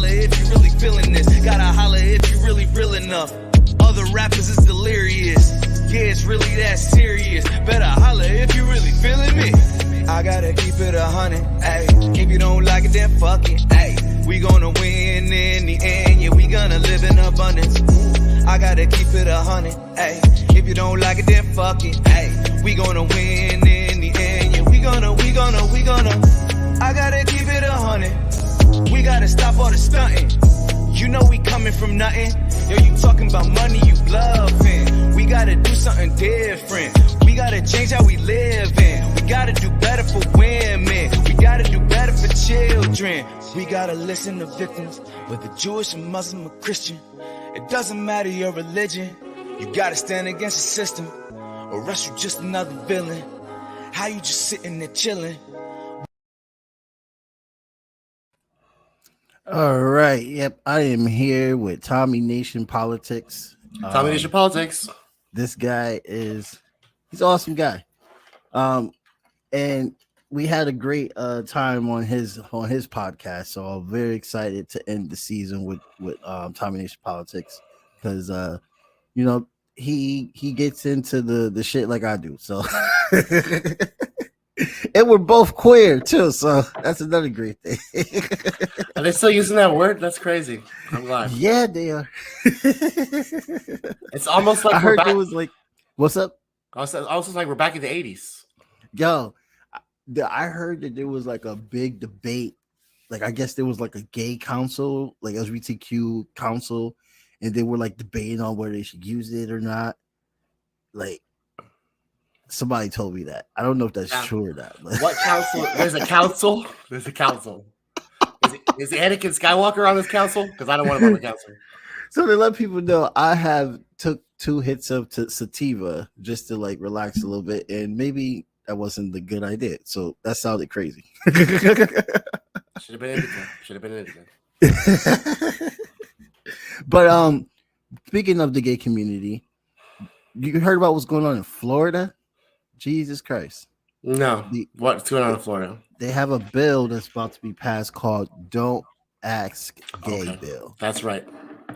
holler if you really feeling this. Gotta holler if you really real enough. Other rappers is delirious. Yeah, it's really that serious. Better holler if you really feeling me. I gotta keep it 100, ayy. If you don't like it, then fuck it, ayy. We gonna win in the end, yeah, we gonna live in abundance. I gotta keep it 100, ayy. If you don't like it, then fuck it, ayy. We gonna win in the end, yeah, we gonna. I gotta keep it 100. We gotta stop all the stunting. You know we coming from nothing. Yo, you talking about money, you bluffing. We gotta do something different. We gotta change how we live in. We gotta do better for women. We gotta do better for children. We gotta listen to victims, whether Jewish or Muslim or Christian. It doesn't matter your religion. You gotta stand against the system, or else you just another villain. How you just sitting there chilling? All right. Yep. I am here with Tommy Nation Politics. Tommy Nation Politics. This guy he's an awesome guy. And we had a great time on his podcast. So I'm very excited to end the season with Tommy Nation Politics because you know, he gets into the shit like I do. So and we're both queer too, so that's another great thing. Are they still using that word? That's crazy. I'm glad. Yeah, they are. It's almost like I heard it was like, what's up? Also like we're back in the 80s. Yo, I heard that there was like a big debate. Like, I guess there was like a gay council, like LGBTQ council, and they were like debating on whether they should use it or not. Like, somebody told me that. I don't know if that's true or not. What council? There's a council. There's a council. Is Anakin Skywalker on this council? Because I don't want him on the council. So to let people know, I have took 2 hits of sativa just to like relax a little bit, and maybe that wasn't the good idea. So that sounded crazy. Should have been indica. But speaking of the gay community, you heard about what's going on in Florida? Jesus Christ. No. What's going on in Florida? They have a bill that's about to be passed called Don't Ask Gay Bill. That's right.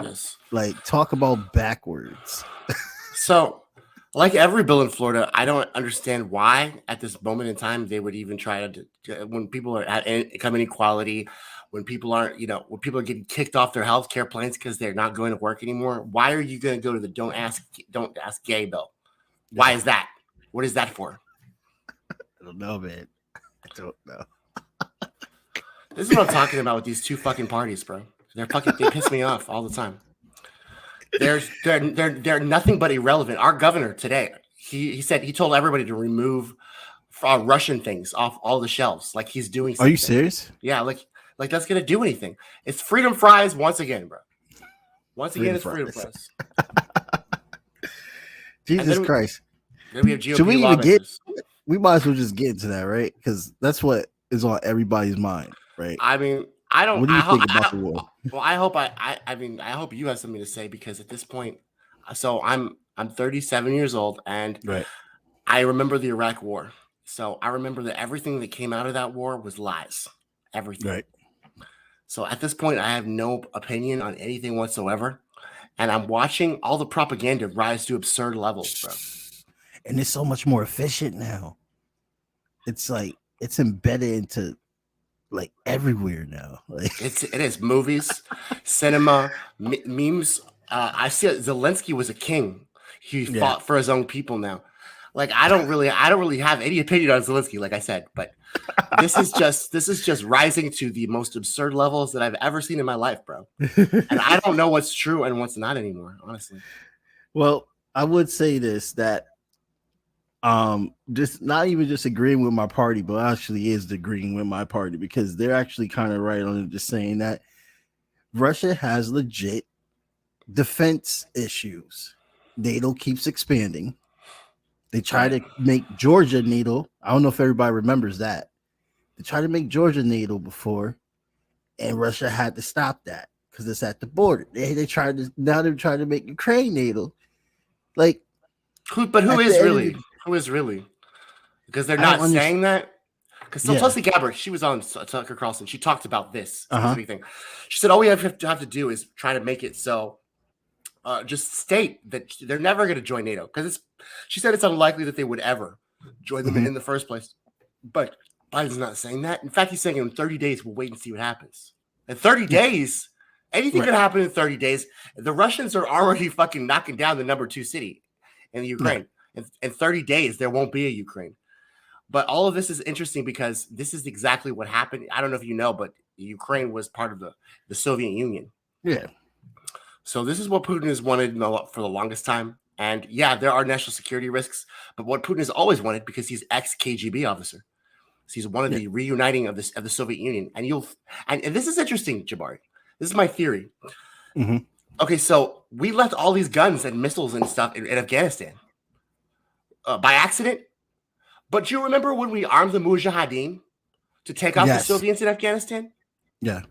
Yes. Like, talk about backwards. So, like every bill in Florida, I don't understand why at this moment in time they would even try to, when people are at income inequality, when people aren't, when people are getting kicked off their health care plans because they're not going to work anymore. Why are you going to go to the Don't Ask Gay Bill? Why is that? What is that for? I don't know, man. I don't know. This is what I'm talking about with these 2 fucking parties, bro. They piss me off all the time. They're nothing but irrelevant. Our governor today, he said he told everybody to remove Russian things off all the shelves. Like he's doing something. Are you serious? Yeah, like that's gonna do anything. It's freedom fries once again, bro. Once again, it's freedom fries. Jesus Christ. Then we have GOP Should we even lawmakers. We might as well just get into that, right? Because that's what is on everybody's mind, right? I mean, I don't. What do you think about the war? Well, I hope you have something to say because at this point, so I'm 37 years old and right. I remember the Iraq War. So I remember that everything that came out of that war was lies. Everything. Right. So at this point, I have no opinion on anything whatsoever, and I'm watching all the propaganda rise to absurd levels, bro. And it's so much more efficient now. It's like it's embedded into like everywhere now. Like it is movies, cinema, memes. I see Zelensky was a king. He fought for his own people now. Like I don't really have any opinion on Zelensky, like I said, but this is just rising to the most absurd levels that I've ever seen in my life, bro. And I don't know what's true and what's not anymore, honestly. Well, I would say this that just not even just agreeing with my party, but actually is agreeing with my party because they're actually kind of right on it, just saying that Russia has legit defense issues. NATO keeps expanding. They try to make Georgia NATO. I don't know if everybody remembers that. They tried to make Georgia NATO before, and Russia had to stop that because it's at the border. They tried to now they're trying to make Ukraine NATO. Like, who is really? Because they're not saying that. Because so Tulsi Gabbard, she was on Tucker Carlson. She talked about this specific thing. She said, all we have to do is try to make it so just state that they're never going to join NATO. Because she said it's unlikely that they would ever join them in the first place. But Biden's not saying that. In fact, he's saying in 30 days, we'll wait and see what happens. In 30 days, anything could happen in 30 days. The Russians are already fucking knocking down the number 2 city in the Ukraine. In 30 days, there won't be a Ukraine. But all of this is interesting because this is exactly what happened. I don't know if you know, but Ukraine was part of the Soviet Union. Yeah. So this is what Putin has wanted for the longest time. And yeah, there are national security risks. But what Putin has always wanted, because he's ex-KGB officer, so he's one of the reuniting of the Soviet Union. And this is interesting, Jabari. This is my theory. Okay, so we left all these guns and missiles and stuff in Afghanistan by accident. But do you remember when we armed the Mujahideen to take out the Soviets in Afghanistan? Yeah.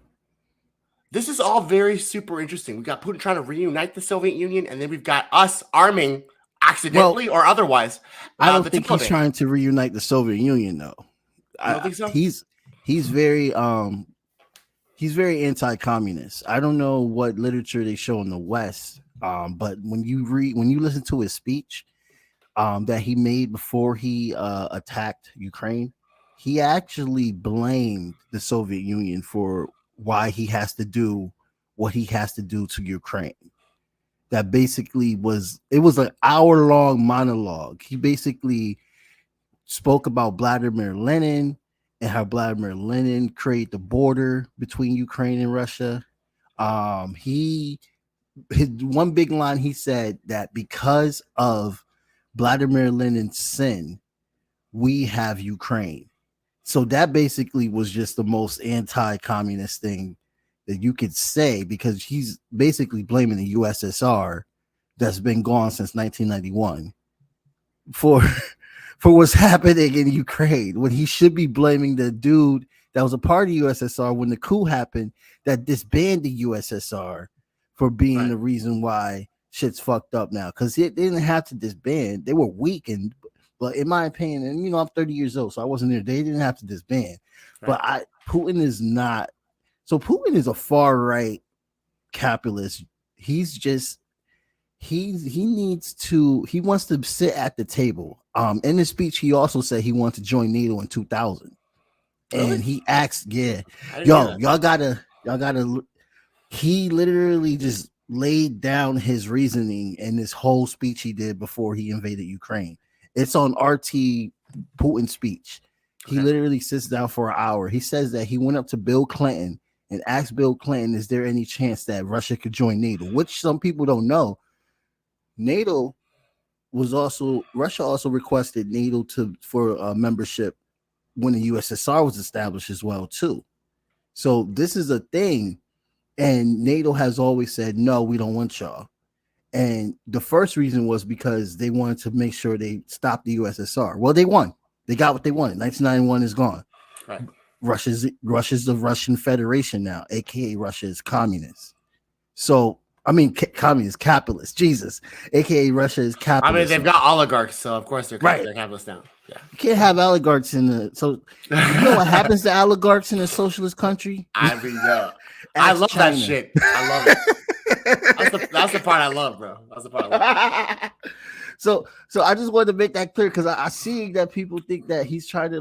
This is all very super interesting. We got Putin trying to reunite the Soviet Union, and then we've got us arming accidentally or otherwise. I don't think he's trying to reunite the Soviet Union, though. I don't think so. He's very anti-communist. I don't know what literature they show in the West, but when you listen to his speech that he made before he attacked Ukraine, he actually blamed the Soviet Union for why he has to do what he has to do to Ukraine. That basically it was an hour-long monologue. He basically spoke about Vladimir Lenin and how Vladimir Lenin created the border between Ukraine and Russia. His one big line, he said that because of Vladimir Lenin's sin, we have Ukraine. So that basically was just the most anti-communist thing that you could say, because he's basically blaming the USSR that's been gone since 1991 for what's happening in Ukraine, when he should be blaming the dude that was a part of the USSR when the coup happened, that disbanded the USSR, for being the reason why shit's fucked up now. Because they didn't have to disband. They were weakened. But in my opinion, and I'm 30 years old, so I wasn't there. They didn't have to disband. But Putin is not. So Putin is a far right capitalist. He's just he wants to sit at the table. In his speech, he also said he wanted to join NATO in 2000. Really? And he asked, y'all gotta. He literally just laid down his reasoning in this whole speech he did before he invaded Ukraine. It's on RT Putin's speech. He literally sits down for an hour. He says that he went up to Bill Clinton and asked Bill Clinton, is there any chance that Russia could join NATO? Which some people don't know. Russia also requested NATO for membership when the USSR was established as well too. So this is a thing, and NATO has always said, no, we don't want y'all. And the first reason was because they wanted to make sure they stopped the USSR. Well, they won. They got what they wanted. 1991 is gone. Right. Russia's the Russian Federation now, aka Russia is communist. So communist, capitalist. Jesus, aka Russia is capitalist. I mean, they've got oligarchs, so of course they're capitalists now. Yeah, you can't have oligarchs in the. So you know what happens to oligarchs in a socialist country? I mean, I love China. That shit. I love it. That's the part I love, bro. That's the part I love. So I just wanted to make that clear, because I see that people think that he's trying to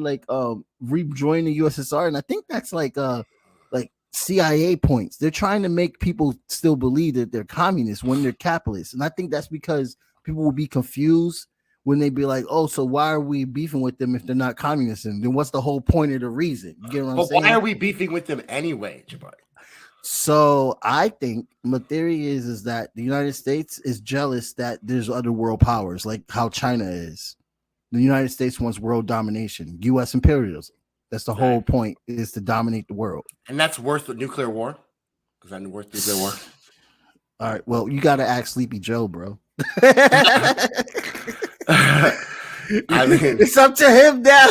rejoin the USSR, and I think that's like CIA points. They're trying to make people still believe that they're communists when they're capitalists, and I think that's because people will be confused when they be like, "Oh, so why are we beefing with them if they're not communists? And then what's the whole point of the reason?" You get what I'm saying? But why are we beefing with them anyway, Jabari? So I think my theory is that the United States is jealous that there's other world powers, like how China is. The United States wants world domination, U.S. imperialism. That's the whole point, is to dominate the world. And that's worth the nuclear war? Is that worth nuclear war? All right. Well, you got to ask Sleepy Joe, bro. I mean, it's up to him now.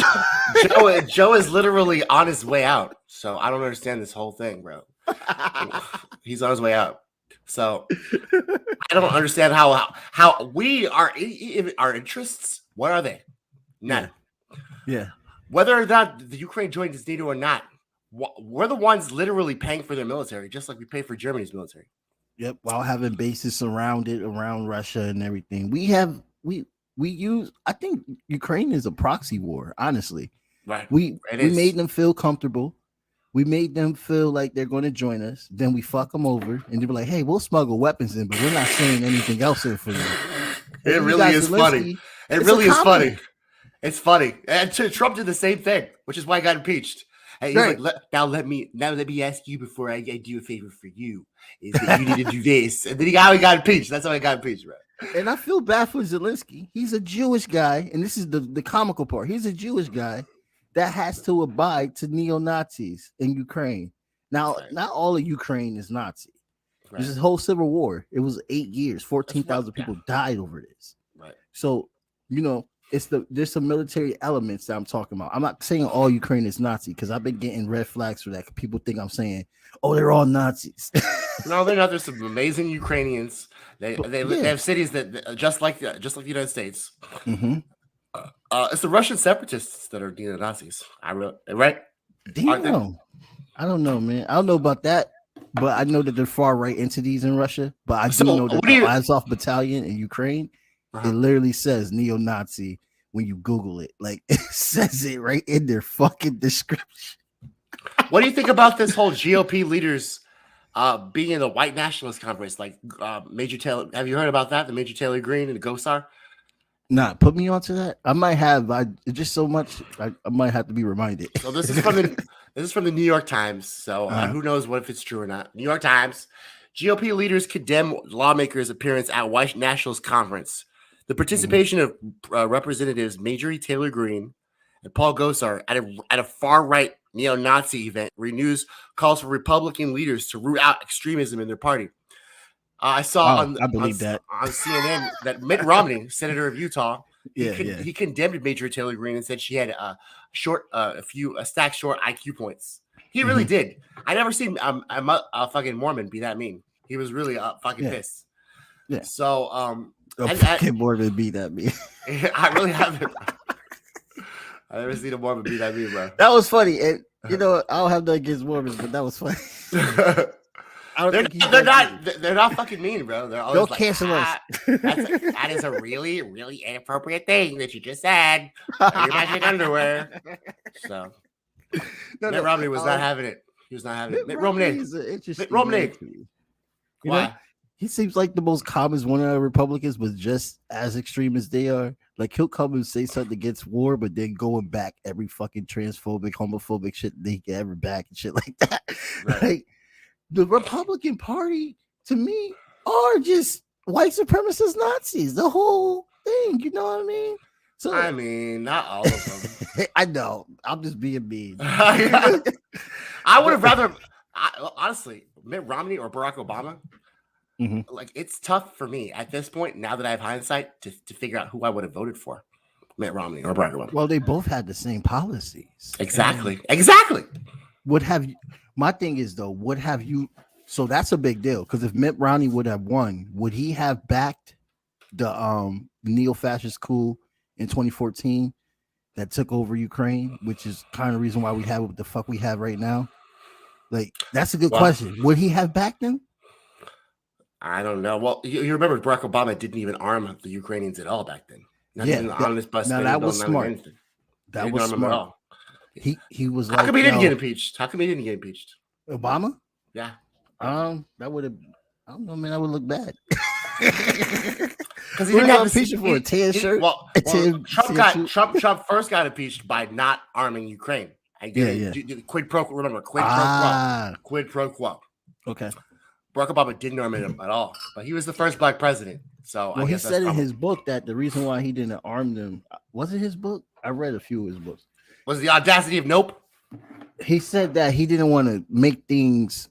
Joe is literally on his way out. So I don't understand this whole thing, bro. He's on his way out. So I don't understand how we are, our interests. What are they? None. Yeah. whether or not the Ukraine joined this NATO or not, we're the ones literally paying for their military, just like we pay for Germany's military. Yep, while having bases surrounded around Russia and everything. We use. I think Ukraine is a proxy war. Honestly, Right. We made them feel comfortable. We made them feel like they're going to join us. Then we fuck them over, and they be like, "Hey, we'll smuggle weapons in, but we're not saying anything else in for you." It really is funny. It really is funny. It's funny. And Trump did the same thing, which is why he got impeached. And he's Right. like, now let me ask you before I do a favor for you. Is that you need to do this? And then he got impeached. That's how he got impeached, bro. And I feel bad for Zelensky. He's a Jewish guy, and this is the comical part. He's a Jewish guy that has to abide to neo-Nazis in Ukraine. Now, not all of Ukraine is Nazi. Right. This is whole civil war. It was 8 years. 14,000 people died over this. Right. So, there's some military elements that I'm talking about. I'm not saying all Ukraine is Nazi because I've been getting red flags for that. People think I'm saying, "Oh, they're all Nazis." No, they're not. There's some amazing Ukrainians. They have cities that just like the United States. Mm-hmm. It's the Russian separatists that are neo-Nazis. Right? Damn. I don't know, man. I don't know about that, but I know that they're far right entities in Russia. But I do know that the Azov Battalion in Ukraine, it literally says neo-Nazi when you Google it. Like, it says it right in their fucking description. What do you think about this whole GOP leaders being in the white nationalist conference? Like Major Taylor, have you heard about that? The Major Taylor Greene and the Gosar? Nah, put me onto that. I might have. Just so much. I might have to be reminded. So this is from the New York Times. So who knows if it's true or not? New York Times. GOP leaders condemn lawmakers' appearance at white nationalist conference. The participation of Representatives Marjorie Taylor Greene and Paul Gosar at a far-right neo-Nazi event renews calls for Republican leaders to root out extremism in their party. I saw on CNN that Mitt Romney, senator of Utah, he condemned Major Taylor Greene and said she had a stack short IQ points. He really did. I never seen a fucking Mormon be that mean. He was really fucking pissed. Yeah. So fucking Mormon be that mean. I really haven't. I never seen a Mormon be that mean, bro. That was funny, and I don't have that against Mormons, but that was funny. They're not fucking mean, bro. They're always like, cancel us. That is a really, really inappropriate thing that you just said. Your magic underwear. So Mitt Romney was not having it. He was not having it. Mitt Romney. Mitt Romney. Why? He seems like the most common one of the Republicans, but just as extreme as they are. Like, he'll come and say something against war, but then going back every fucking transphobic, homophobic shit they get ever back and shit like that. Right. Like, the Republican Party, to me, are just white supremacist Nazis. The whole thing, you know what I mean? So, I mean, not all of them. I know. I'm just being mean. I would have rather, honestly, Mitt Romney or Barack Obama. Mm-hmm. Like, it's tough for me at this point, now that I have hindsight, to figure out who I would have voted for. Mitt Romney or Barack Obama. Well, they both had the same policies. Exactly. My thing is, though, so that's a big deal, because if Mitt Romney would have won, would he have backed the neo-fascist coup in 2014 that took over Ukraine, which is kind of the reason why we have what the fuck we have right now? Like, that's a good question. Would he have backed them? I don't know. Well, you remember Barack Obama didn't even arm the Ukrainians at all back then. On this bus. Now, that was smart. That was smart. He was like, how come he didn't get impeached? Obama? Yeah. That would have, I don't know, man, that would look bad. Because he didn't have impeachment for a tan shirt. Trump first got impeached by not arming Ukraine. Quid pro quo. Remember, quid pro quo. Okay. Barack Obama didn't arm him at all, but he was the first black president. So he said in his book that the reason why he didn't arm them, was it his book? I read a few of his books. Was the audacity of nope? He said that he didn't want to make tensions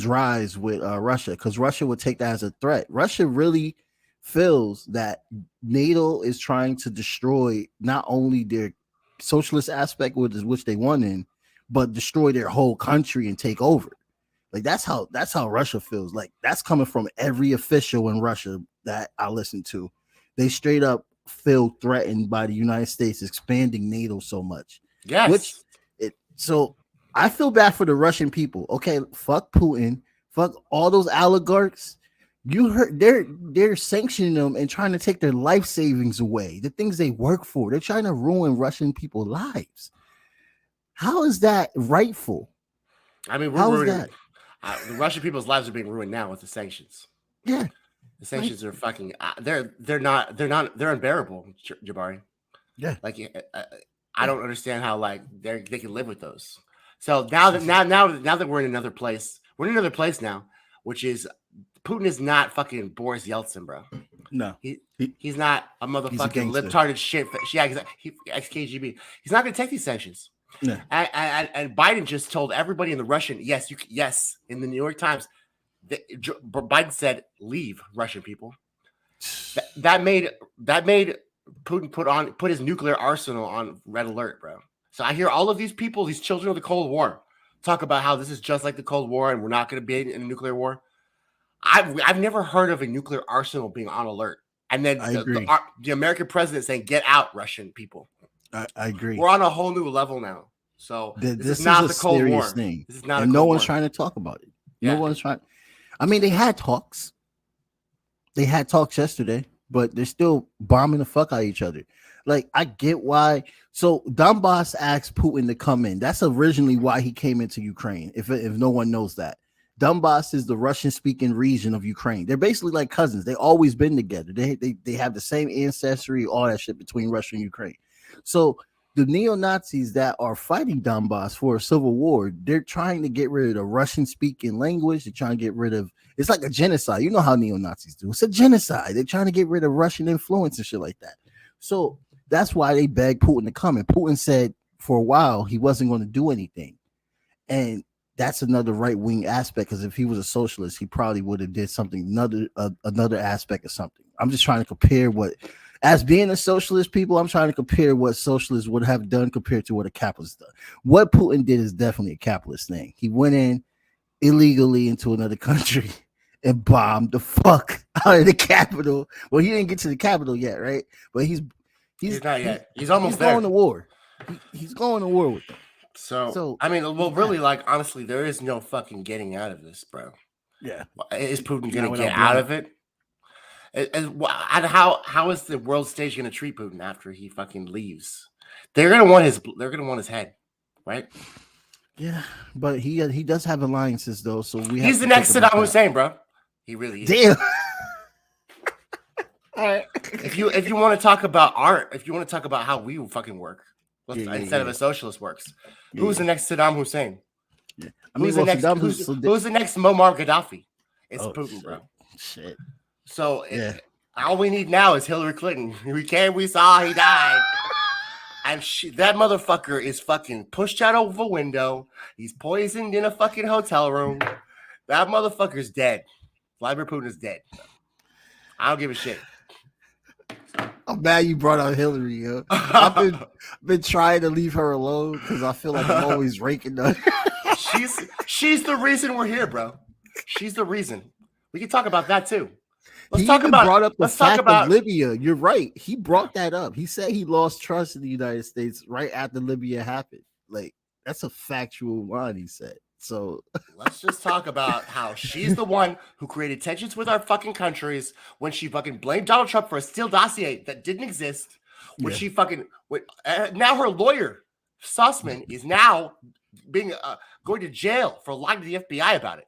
rise with Russia, because Russia would take that as a threat. Russia really feels that NATO is trying to destroy not only their socialist aspect, which they won in, but destroy their whole country and take over. Like, that's how Russia feels. Like, that's coming from every official in Russia that I listen to. They straight up feel threatened by the United States expanding NATO so much. Yes. Which so I feel bad for the Russian people. Okay, fuck Putin, fuck all those oligarchs. You heard they're sanctioning them and trying to take their life savings away, the things they work for. They're trying to ruin Russian people's lives. How is that rightful? I mean, how is that? The Russian people's lives are being ruined now with the sanctions. Yeah, the sanctions are fucking. They're unbearable, Jabari. Yeah, like I don't understand how like they can live with those. So now that we're in another place, now, which is Putin is not fucking Boris Yeltsin, bro. No, he's not a motherfucking libtarded shit. Yeah, ex-KGB. He's not going to take these sanctions. Yeah. And Biden just told everybody in the Russian, yes, in the New York Times, Biden said, leave Russian people. That made Putin put his nuclear arsenal on red alert, bro. So I hear all of these people, these children of the Cold War, talk about how this is just like the Cold War and we're not going to be in a nuclear war. I've never heard of a nuclear arsenal being on alert. And then the American president saying, get out, Russian people. I agree. We're on a whole new level now. So this is not the Cold War thing. This is not, and no one's trying to talk about it. Yeah. No one's trying. I mean, they had talks. They had talks yesterday, but they're still bombing the fuck out of each other. Like, I get why. So Donbass asked Putin to come in. That's originally why he came into Ukraine. If no one knows that, Donbass is the Russian-speaking region of Ukraine. They're basically like cousins. They always been together. They have the same ancestry, all that shit between Russia and Ukraine. So the neo-Nazis that are fighting Donbass for a civil war, they're trying to get rid of the Russian-speaking language. They're trying to get rid of, it's like a genocide. You know how neo-Nazis do. It's a genocide. They're trying to get rid of Russian influence and shit like that. So that's why they begged Putin to come. And Putin said for a while he wasn't going to do anything. And that's another right-wing aspect, because if he was a socialist, he probably would have did something, another aspect of something. I'm just trying to compare what, as being a socialist people, I'm trying to compare what socialists would have done compared to what a capitalist done. What Putin did is definitely a capitalist thing. He went in illegally into another country and bombed the fuck out of the capital. Well, he didn't get to the capital yet, right? But he's not yet. He's almost there. Going to war. He's going to war with them. So I mean, well, really, like, honestly, there is no fucking getting out of this, bro. Yeah. Is Putin going to get out of it? And how is the world stage going to treat Putin after he fucking leaves? They're going to want his head, right? Yeah, but he does have alliances though, so he's the next Saddam Hussein, bro. He really is. Damn. All right. If you want to talk about art, if you want to talk about how we fucking work, instead of a socialist works, who's the next Saddam Hussein? Yeah. I mean, who's the next Muammar Gaddafi? It's Putin, shit. bro. Shit. So all we need now is Hilary Clinton. We saw he died. And that motherfucker is fucking pushed out of a window. He's poisoned in a fucking hotel room. That motherfucker's dead. Vladimir Putin is dead. I don't give a shit. I'm mad you brought out Hillary, yo. I've been trying to leave her alone because I feel like I'm always raking her. She's the reason we're here, bro. She's the reason. We can talk about that too. Let's talk about Libya. You're right. He brought that up. He said he lost trust in the United States right after Libya happened. Like, that's a factual line he said. So let's just talk about how she's the one who created tensions with our fucking countries when she fucking blamed Donald Trump for a Steele dossier that didn't exist. When she fucking now her lawyer Sussman is now being going to jail for lying to the FBI about it.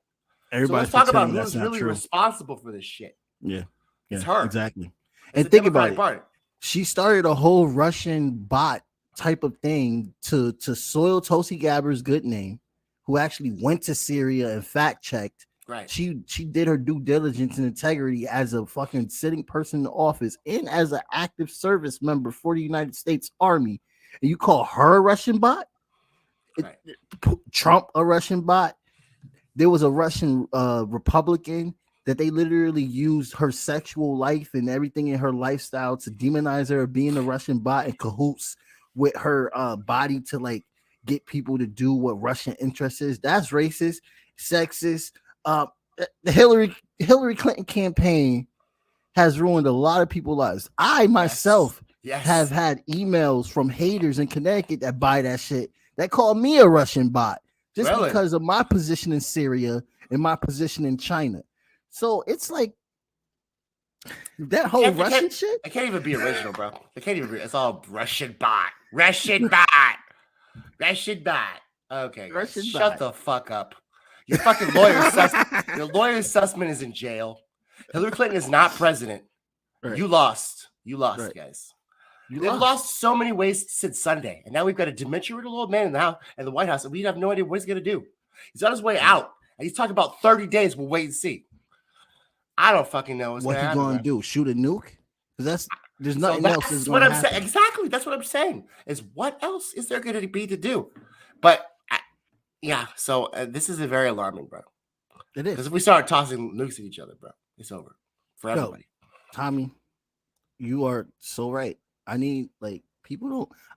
So let's talk about who's really responsible for this shit. Yeah, it's her. Exactly. And think about it. She started a whole Russian bot type of thing to soil Tulsi Gabbard's good name, who actually went to Syria and fact checked. Right. She did her due diligence and integrity as a fucking sitting person in the office and as an active service member for the United States Army. And you call her a Russian bot? Right. Trump a Russian bot? There was a Russian Republican that they literally used her sexual life and everything in her lifestyle to demonize her being a Russian bot in cahoots with her body to like get people to do what Russian interest is. That's racist, sexist. The Hillary Clinton campaign has ruined a lot of people's lives. I myself Yes. have had emails from haters in Connecticut that buy that shit that call me a Russian bot just Really? because of my position in Syria and my position in China. So it's like that whole Russian shit. It can't even be original, bro. It can't even be. It's all Russian bot. Russian bot. Russian bot. Okay, Russian shut bot. the fuck up. Your fucking lawyer your lawyer Sussman is in jail. Hillary Clinton is not president. Right. You lost. You lost, Right. guys. You They've lost so many ways since Sunday, and now we've got a dementia-riddled old man in the house and the White House, and we have no idea what he's going to do. He's on his way out, and he's talking about 30 days. We'll wait and see. I don't fucking know what he's going to do. Shoot a nuke? Because there's nothing else. That's what I'm saying. Exactly. That's what I'm saying. Is what else is there going to be to do? But yeah. So this is a very alarming, bro. It is. Because if we start tossing nukes at each other, bro, it's over for everybody. Tommy, you are so right. I need I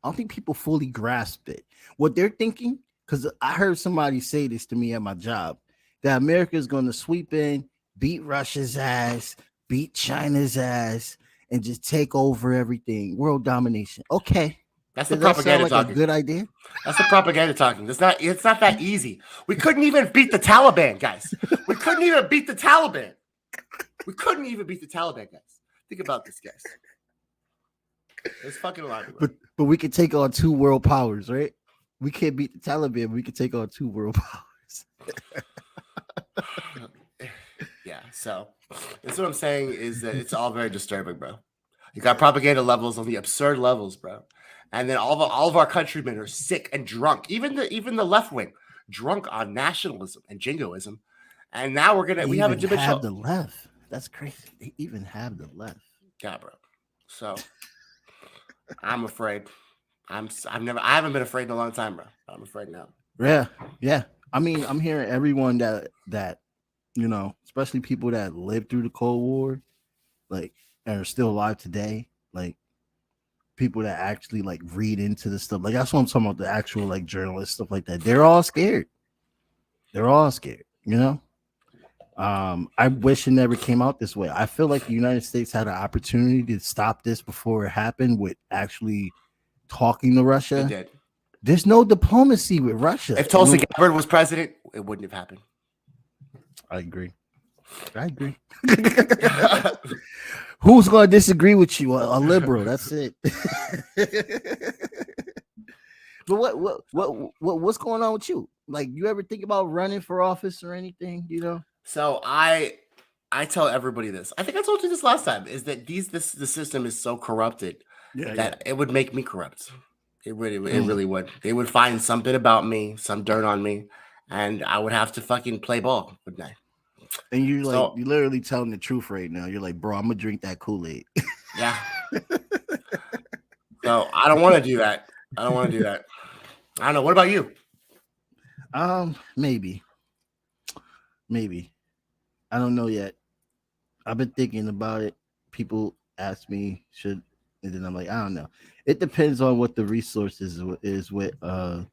don't think people fully grasp it. What they're thinking, because I heard somebody say this to me at my job, that America is going to sweep in, beat Russia's ass, beat China's ass, and just take over everything. World domination. Okay. That's the Does that propaganda sound like talking. a good idea? That's the propaganda talking. It's not that easy. We couldn't even beat the Taliban, guys. We couldn't even beat the Taliban. We couldn't even beat the Taliban, guys. Think about this, guys. It's fucking alarming. But we could take on two world powers, right? We can't beat the Taliban, but we could take on two world powers. Yeah, so that's what I'm saying is that it's all very disturbing, bro. You got propaganda levels on the absurd levels, bro. And then all of our countrymen are sick and drunk. Even the left wing, drunk on nationalism and jingoism. And now we have a dimension. Have the left. That's crazy. They even have the left. Yeah, bro. So I'm afraid. I haven't been afraid in a long time, bro. I'm afraid now. Yeah. I mean, I'm hearing everyone that especially people that lived through the Cold War, and are still alive today, people that actually read into the stuff. That's what I'm talking about, the actual journalists, stuff like that. They're all scared. I wish it never came out this way. I feel like the United States had an opportunity to stop this before it happened with actually talking to Russia. It did. There's no diplomacy with Russia. If Tulsi Gabbard was president, it wouldn't have happened. I agree. Who's going to disagree with you? A liberal. That's it. But what's going on with you? You ever think about running for office or anything? So I tell everybody this. I think I told you this last time. Is that the system is so corrupted that it would make me corrupt. It really would. They would find something about me, some dirt on me, and I would have to fucking play ball, wouldn't I? And you're literally telling the truth right now. You're like, bro, I'm gonna drink that Kool-Aid. Yeah. So I don't want to do that. I don't know. What about you? Maybe. I don't know yet. I've been thinking about it. People ask me and then I'm like, I don't know. It depends on what the resources is with the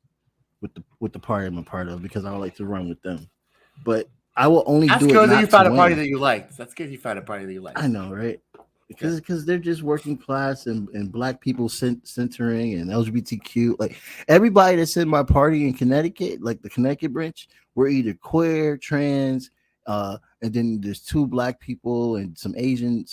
party I'm a part of, because I would like to run with them. But I will only do it. That's good that you found a party that you liked. That's good you found a party that you liked. I know, right? Because they're just working class and black people centering and LGBTQ. Everybody that's in my party in Connecticut, the Connecticut branch, we're either queer, trans, and then there's two black people and some Asian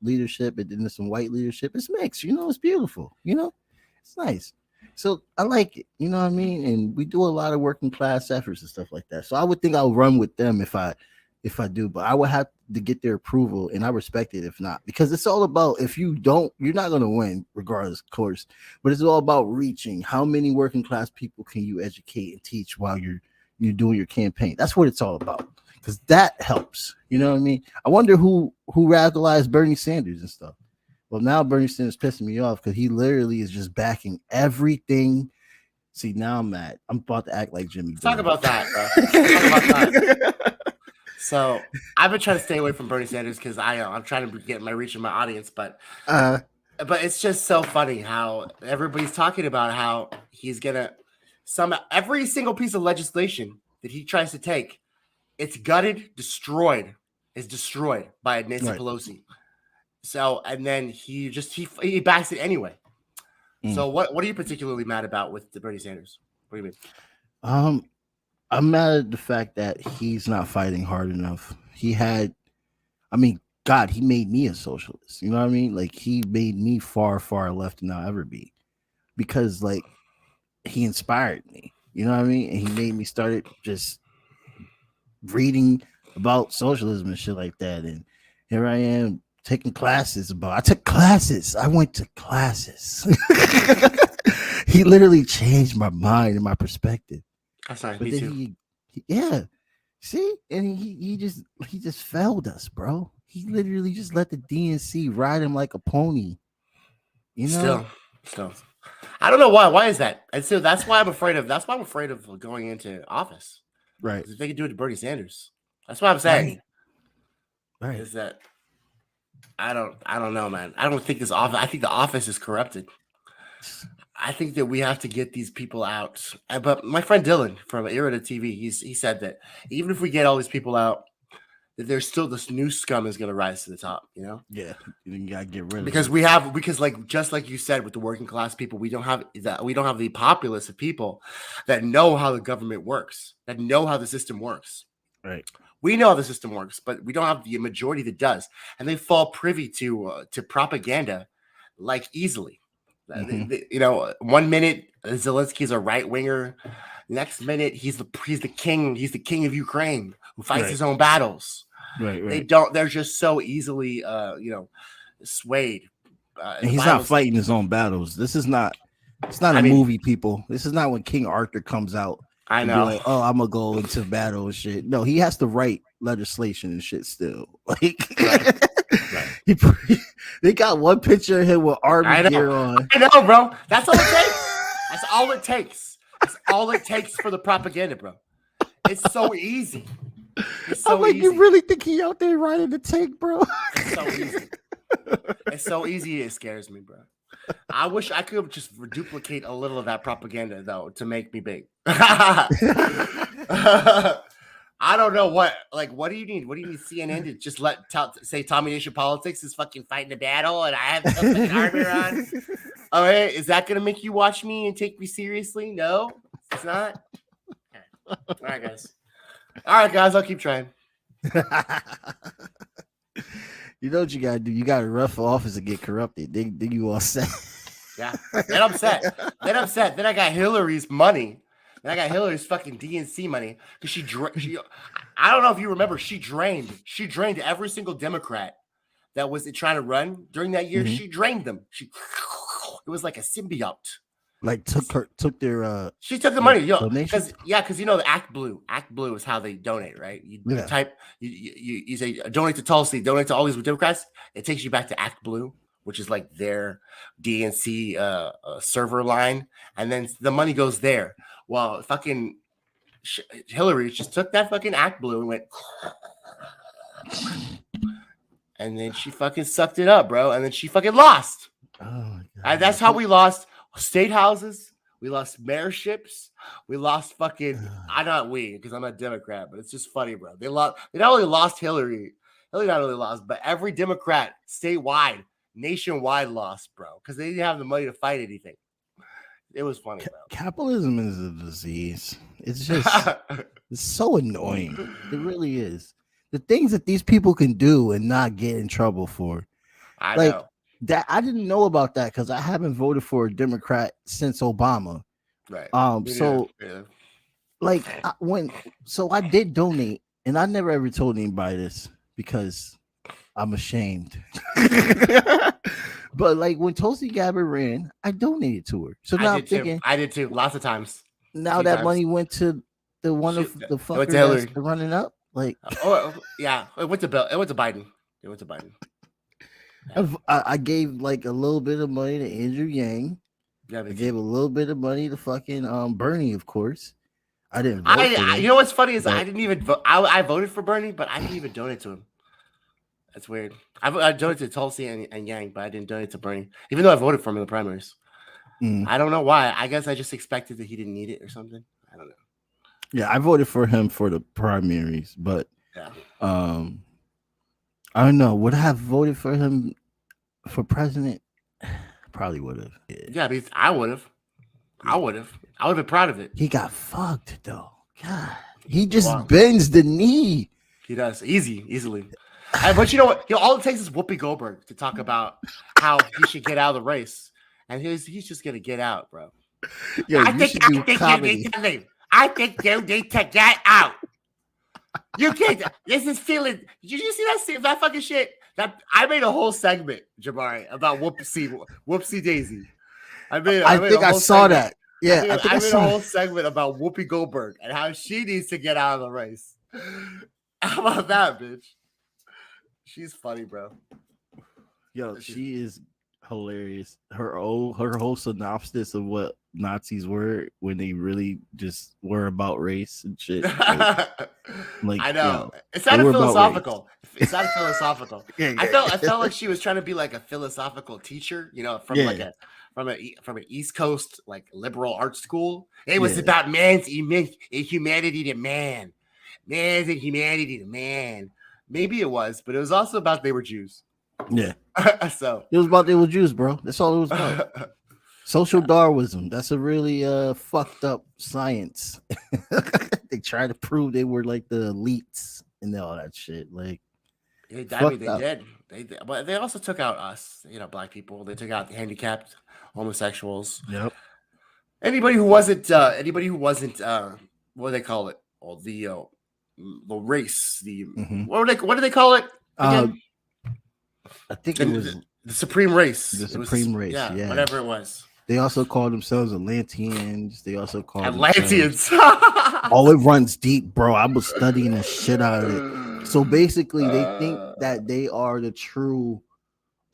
leadership, and then there's some white leadership. It's mixed, it's beautiful, it's nice. So I like it, you know what I mean? And we do a lot of working class efforts and stuff like that. So I would think I'll run with them if I do, but I would have to get their approval, and I respect it if not, because it's all about, if you don't, you're not going to win regardless, of course, but it's all about reaching. How many working class people can you educate and teach while you're doing your campaign? That's what it's all about, because that helps. You know what I mean? I wonder who radicalized Bernie Sanders and stuff. Well, now Bernie Sanders pissing me off because he literally is just backing everything. See, now I'm mad. I'm about to act like Jimmy. Talk about that, bro. Talk about that. So I've been trying to stay away from Bernie Sanders because I'm trying to get my reach in my audience, but it's just so funny how everybody's talking about how he's gonna every single piece of legislation that he tries to take, it's gutted, destroyed is destroyed by Nancy Right. Pelosi. So, and then he backs it anyway. So what are you particularly mad about with the Bernie Sanders? What do you mean? I'm mad at the fact that he's not fighting hard enough. God, he made me a socialist. You know what I mean? Like he made me far, far left than I'll ever be. Because like he inspired me. You know what I mean? And he made me started just reading about socialism and shit like that. And here I am taking classes I took classes. I went to classes. He literally changed my mind and my perspective. That's nice. But Me then too. yeah. See, and he just failed us, bro. He literally just let the DNC ride him like a pony. You know? Still. I don't know why. Why is that? And so that's why I'm afraid of going into office. Right. If they could do it to Bernie Sanders. That's what I'm saying. Right. Is that I don't know, man. I don't think this office. I think the office is corrupted. I think that we have to get these people out. But my friend Dylan from Irrita TV, he said that even if we get all these people out, that there's still this new scum is going to rise to the top. You know? Yeah, you gotta get rid of because it. because just like you said with the working class people, we don't have the populace of people that know how the government works, that know how the system works. Right. We know how the system works, but we don't have the majority that does, and they fall privy to propaganda like easily. Mm-hmm. 1 minute Zelensky's a right winger, next minute he's the king of Ukraine who fights his own battles. Right. They're just so easily swayed. And he's not fighting his own battles. It's not a movie, people. This is not when King Arthur comes out. I know. Be like, oh, I'm gonna go into battle and shit. No, he has to write legislation and shit still. Like, they got one picture of him with army gear on. I know, bro. That's all it takes. That's all it takes. That's all it takes for the propaganda, bro. It's so easy. It's so easy. You really think he out there riding the tank, bro? It's so easy. It's so easy. It scares me, bro. I wish I could just duplicate a little of that propaganda, though, to make me big. I don't know what do you need? What do you need CNN to just say Tommy Nation Politics is fucking fighting a battle and I have the fucking armor on? Oh, hey, is that gonna make you watch me and take me seriously? No, it's not. Okay. All right, guys, I'll keep trying. You know what you gotta do? You gotta run for office and get corrupted. Then you all set. Yeah. Then I'm set. Then I got Hillary's money. Then I got Hillary's fucking DNC money because she I don't know if you remember. She drained every single Democrat that was trying to run during that year. Mm-hmm. She drained them. It was like a symbiote. Like took their she took the money, because the Act Blue is how they donate, right? You type you say donate to Tulsi, donate to all these Democrats. It takes you back to Act Blue, which is like their DNC server line, and then the money goes there. Well, fucking Hillary just took that fucking Act Blue and went, and then she fucking sucked it up, bro, and then she fucking lost. Oh my God. And that's how we lost state houses, we lost mayorships, we lost fucking because I'm not a Democrat, but it's just funny, bro. They not only lost Hillary not only lost, but every Democrat statewide, nationwide lost, bro, because they didn't have the money to fight anything. It was funny, bro. Capitalism is a disease. It's just it's so annoying. It really is. The things that these people can do and not get in trouble for. I know. That I didn't know about that because I haven't voted for a Democrat since Obama. Right. I did donate, and I never ever told anybody this because I'm ashamed. But like when Tulsi Gabbard ran, I donated to her. So now I'm thinking I did too, lots of times. Now that money went to the one of the fuckers that's running up. Like, it went to Biden. I gave like a little bit of money to Andrew Yang. Yeah, I gave a little bit of money to fucking Bernie, of course. I didn't vote for him. You know what's funny is I didn't even vote. I voted for Bernie, but I didn't even donate to him. That's weird. I donated to Tulsi and Yang, but I didn't donate to Bernie, even though I voted for him in the primaries. I don't know why. I guess I just expected that he didn't need it or something. I don't know. Yeah, I voted for him for the primaries, but I don't know. Would I have voted for him for president? Probably would have. Yeah, I mean, I would have. I would have been proud of it. He got fucked though. God, he just Wow. bends the knee. He does easily. But you know what? All it takes is Whoopi Goldberg to talk about how he should get out of the race, and he's just gonna get out, bro. Yo, I you think should do comedy. you need to get out. You can't. This is feeling. Did you see that fucking shit? That I made a whole segment, Jabari, about Whoopsie Daisy. I think I saw that. Yeah, I made a whole segment about Whoopi Goldberg and how she needs to get out of the race. How about that, bitch? She's funny, bro. Yo, she is hilarious. Her whole synopsis of what Nazis were when they really just were about race and shit. Like I know. Yo, it sounded philosophical. It sounded philosophical. Yeah. I felt like she was trying to be like a philosophical teacher, from an East Coast like liberal arts school. It was about man's humanity to man. Man's humanity to man. Maybe it was, but it was also about they were Jews. Yeah. So it was about they were Jews, bro. That's all it was about. Social Darwinism. That's a really fucked up science. They try to prove they were like the elites and all that shit. Like, they did. But they also took out us, black people. They took out the handicapped, homosexuals. Yep. Anybody who wasn't what do they call it? Or the race. What do they call it? Again? I think it was the supreme race. The supreme race, yeah, whatever it was. They also called themselves Atlanteans. They also called Atlanteans. Oh, it runs deep, bro. I was studying the shit out of it. So basically, they think that they are the true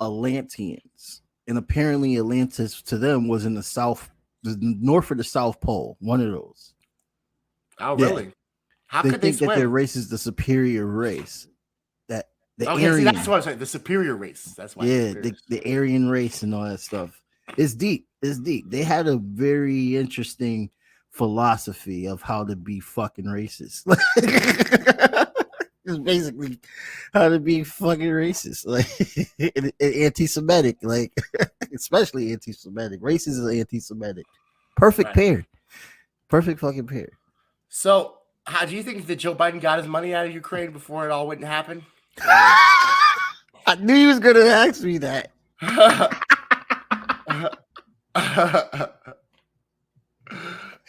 Atlanteans, and apparently, Atlantis to them was in the south, the north of the South Pole, one of those. Oh, really? How they could they think swim? that their race is the superior race. That the Aryan, see, that's what I'm saying. The superior race. That's why. Yeah, the Aryan race and all that stuff. It's deep. It's deep. They had a very interesting philosophy of how to be fucking racist. It's basically how to be fucking racist, like and anti-Semitic, like especially anti-Semitic. Racist is anti-Semitic. Perfect pair. Perfect fucking pair. So, how do you think that Joe Biden got his money out of Ukraine before it all went and happened? I knew he was going to ask me that.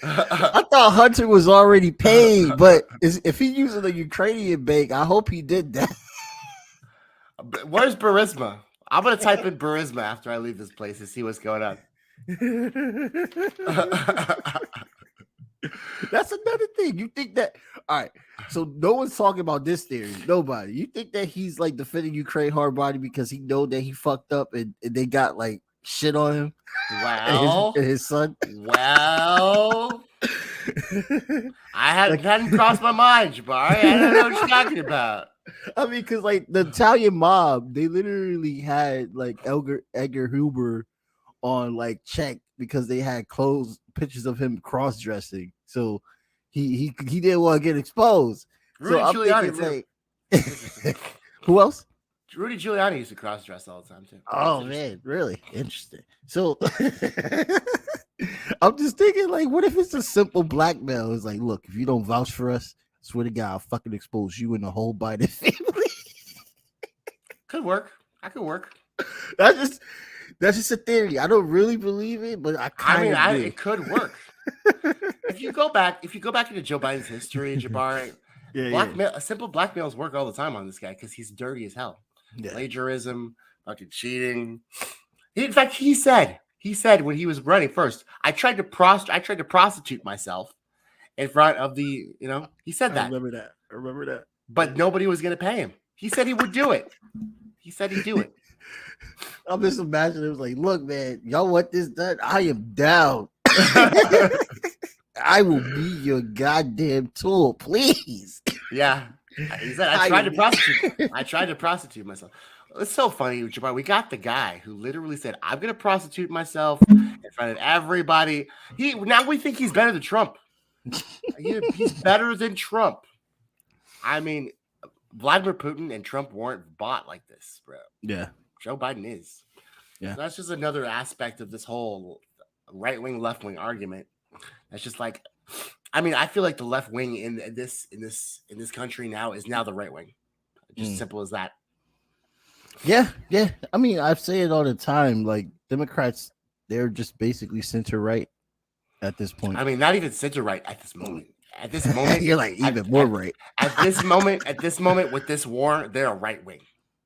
I thought Hunter was already paid, but if he's using the Ukrainian bank, I hope he did that. Where's Burisma? I'm going to type in Burisma after I leave this place and see what's going on. That's another thing. You think that, all right, so no one's talking about this theory. Nobody. You think that he's like defending Ukraine hard body because he know that he fucked up and they got like shit on him? Wow. And his son. Well, I hadn't crossed my mind, Jabari. I don't know what you're talking about. I mean, because like the Italian mob, they literally had like Edgar Hoover on like check because they had pictures of him cross-dressing. So he didn't want to get exposed. Rudy so Giuliani, like, who else? Rudy Giuliani used to cross-dress all the time too. Oh man, really interesting. So I'm just thinking, like, what if it's a simple blackmail? It's like, look, if you don't vouch for us, I swear to God, I'll fucking expose you and the whole Biden family. Could work. I could work. That's just a theory. I don't really believe it, but it could work. If you go back into Joe Biden's history, Jabari, simple blackmails work all the time on this guy because he's dirty as hell. Yeah. Plagiarism, fucking cheating. In fact, he said when he was running first, I tried to prostitute myself in front of the, he said that. I remember that. But nobody was going to pay him. He said he would do it. He said he'd do it. I'm just imagining it was like, look, man, y'all want this done? I am down. I will be your goddamn tool, please. Yeah. He said, I tried to prostitute myself. It's so funny, Jabbar. We got the guy who literally said, I'm going to prostitute myself in front of everybody. Now we think he's better than Trump. He's better than Trump. I mean, Vladimir Putin and Trump weren't bought like this, bro. Yeah. Joe Biden is. Yeah. So that's just another aspect of this whole right wing, left wing argument. That's just like, I mean, I feel like the left wing in this country now is now the right wing. Just simple as that. Yeah. I mean, I say it all the time. Like Democrats, they're just basically center right at this point. I mean, not even center right at this moment. At this moment, you're like even more right. At this moment with this war, they're a right wing.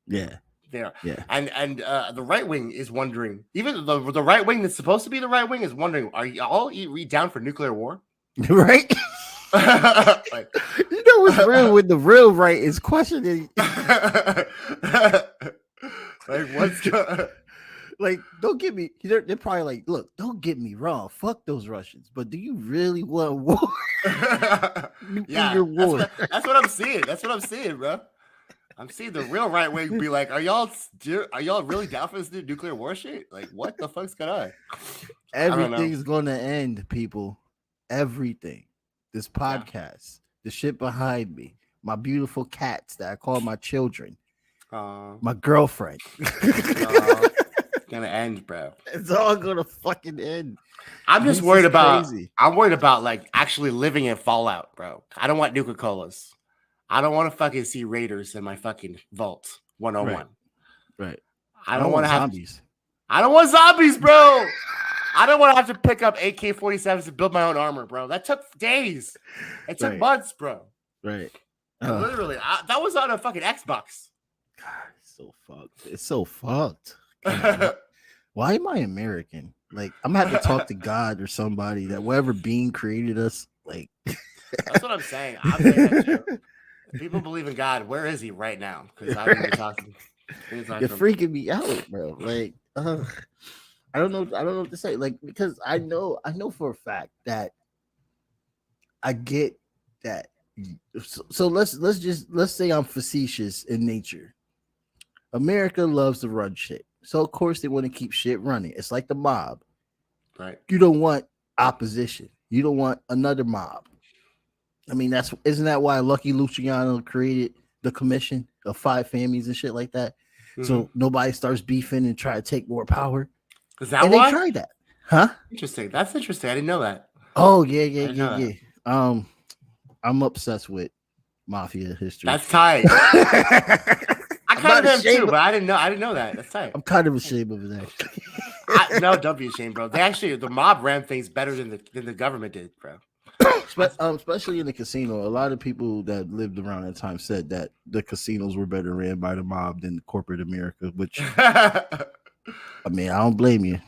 Yeah. There. Yeah. And the right wing is wondering, even the right wing that's supposed to be the right wing is wondering, are y'all down for nuclear war? Right? Like, you know what's real when the real right is questioning. Like, what's going Like, don't get me. They're probably like, look, don't get me wrong. Fuck those Russians. But do you really want war? Yeah, war. That's what I'm seeing. That's what I'm seeing, bro. I'm seeing the real right wing be like, are y'all really down for this nuclear war shit? Like, what the fuck's going on? Everything's gonna end, people. Everything. This podcast, the shit behind me, my beautiful cats that I call my children, my girlfriend. It's gonna end, bro. It's all gonna fucking end. I'm just worried about. Crazy. I'm worried about like actually living in Fallout, bro. I don't want Nuka-Colas. I don't want to fucking see Raiders in my fucking vault 101. Right. I don't want to have zombies. I don't want zombies, bro. I don't want to have to pick up AK-47s to build my own armor, bro. That took days. It took months, bro. Right. Literally, that was on a fucking Xbox. God, it's so fucked. It's so fucked. God. Why am I American? Like, I'm gonna have to talk to God or somebody that whatever being created us. Like, that's what I'm saying. I'm saying that too. If people believe in God, where is he right now? Because I've been talking. You're freaking me out, bro. Like, I don't know what to say. Like, because I know for a fact that I get that. So let's say I'm facetious in nature. America loves to run shit. So of course they want to keep shit running. It's like the mob. Right. You don't want opposition. You don't want another mob. I mean, isn't that why Lucky Luciano created the commission of 5 families and shit like that? Mm-hmm. So nobody starts beefing and try to take more power. Is that why? They tried that, huh? Interesting. That's interesting. I didn't know that. Oh yeah. I'm obsessed with mafia history. That's tight. I kind of am too, but I didn't know that. That's tight. I'm kind of ashamed of it, actually. No, don't be ashamed, bro. The mob ran things better than the government did, bro. Especially in the casino, a lot of people that lived around that time said that the casinos were better ran by the mob than corporate America, which I mean, I don't blame you.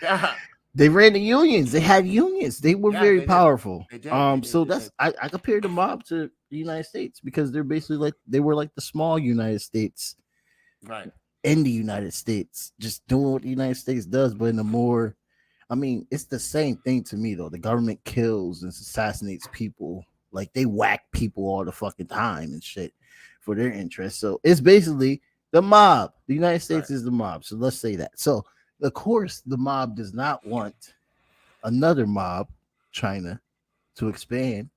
Yeah. They ran the unions. They had unions. They were very powerful. They did. So I compared the mob to the United States because they're basically they were like the small United States, right? In the United States, just doing what the United States does, but in a more, I mean, it's the same thing to me though. The government kills and assassinates people, like they whack people all the fucking time and shit for their interests. So it's basically the mob. The United States is the mob. So let's say that. So of course, the mob does not want another mob, China, to expand,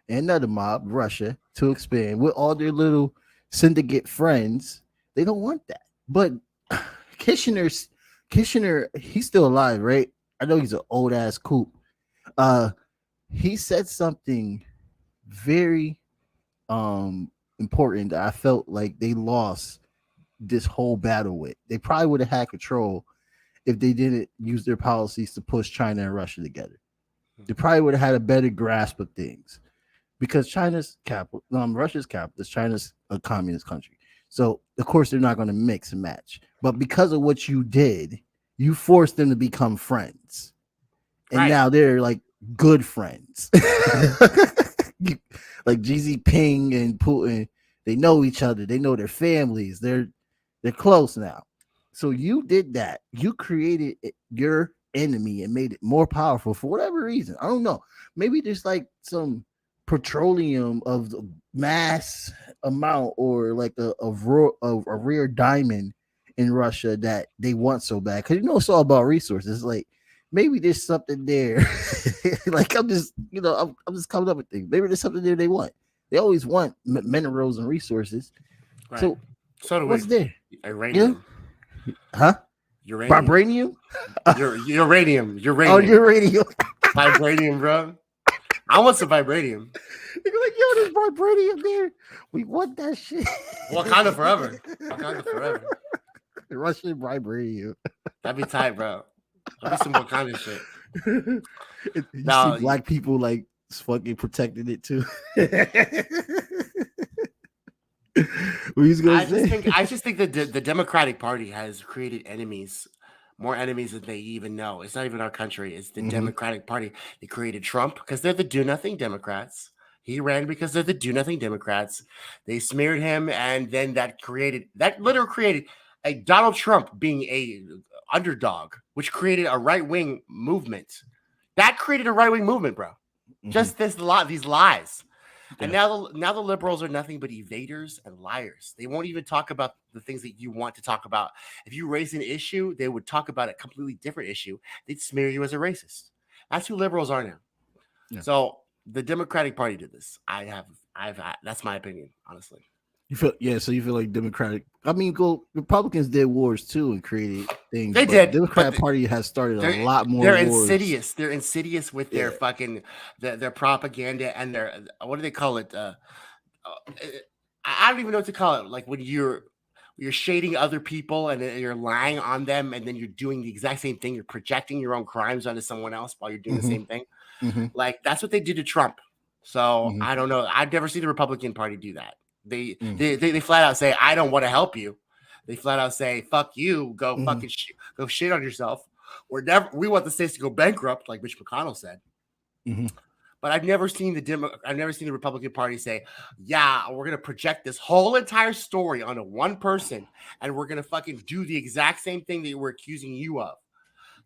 and another mob, Russia, to expand with all their little syndicate friends. They don't want that. But Kitchener, he's still alive, right? I know he's an old ass coop. He said something very important that I felt like they lost this whole battle with. They probably would have had control if they didn't use their policies to push China and Russia together. They probably would have had a better grasp of things because China's capital, Russia's capitalist, China's a communist country. So of course they're not going to mix and match. But because of what you did, you forced them to become friends. And now they're like good friends. Like Xi Jinping and Putin, they know each other. They know their families. They're close now. So you did that. You created your enemy and made it more powerful for whatever reason. I don't know. Maybe there's like some petroleum of the mass amount or like a rare diamond in Russia that they want so bad. Because it's all about resources. Like maybe there's something there. Like I'm just coming up with things. Maybe there's something there they want. They always want minerals and resources. Right. So So do what's we. there? Uranium. Huh? Uranium. Vibranium? Uranium. Oh, uranium. Vibranium, bro. I want some vibranium. They're like, yo, there's vibranium there. We want that shit. Wakanda forever. Wakanda forever. Russian vibranium. That'd be tight, bro. That'd be some Wakanda shit. You No, see black people like fucking protecting it too. What he's gonna say? I just think that the Democratic Party has created enemies, more enemies than they even know. It's not even our country. It's the Democratic Party. They created Trump because they're the do-nothing Democrats. He ran because they're the do-nothing Democrats. They smeared him, and then that literally created a Donald Trump being a underdog, which created a right-wing movement. That created a right-wing movement, bro. Just these lies. And now the liberals are nothing but evaders and liars. They won't even talk about the things that you want to talk about. If you raise an issue, they would talk about a completely different issue. They'd smear you as a racist. That's who liberals are now. Yeah. So the Democratic Party did this. That's my opinion, honestly. So you feel like Democratic. I mean, Republicans did wars too and created things. They did. The Democratic Party has started a lot more. They're wars. insidious. They're insidious with their fucking their propaganda and their what do they call it? I don't even know what to call it. Like when you're shading other people and you're lying on them, and then you're doing the exact same thing. You're projecting your own crimes onto someone else while you're doing the same thing. Like that's what they did to Trump. So I don't know. I've never seen the Republican Party do that. They flat out say, I don't want to help you. They flat out say, fuck you, go fucking go shit on yourself. We want the states to go bankrupt, like Mitch McConnell said. But I've never seen the Republican Party say, yeah, we're gonna project this whole entire story onto one person, and we're gonna fucking do the exact same thing that we're accusing you of.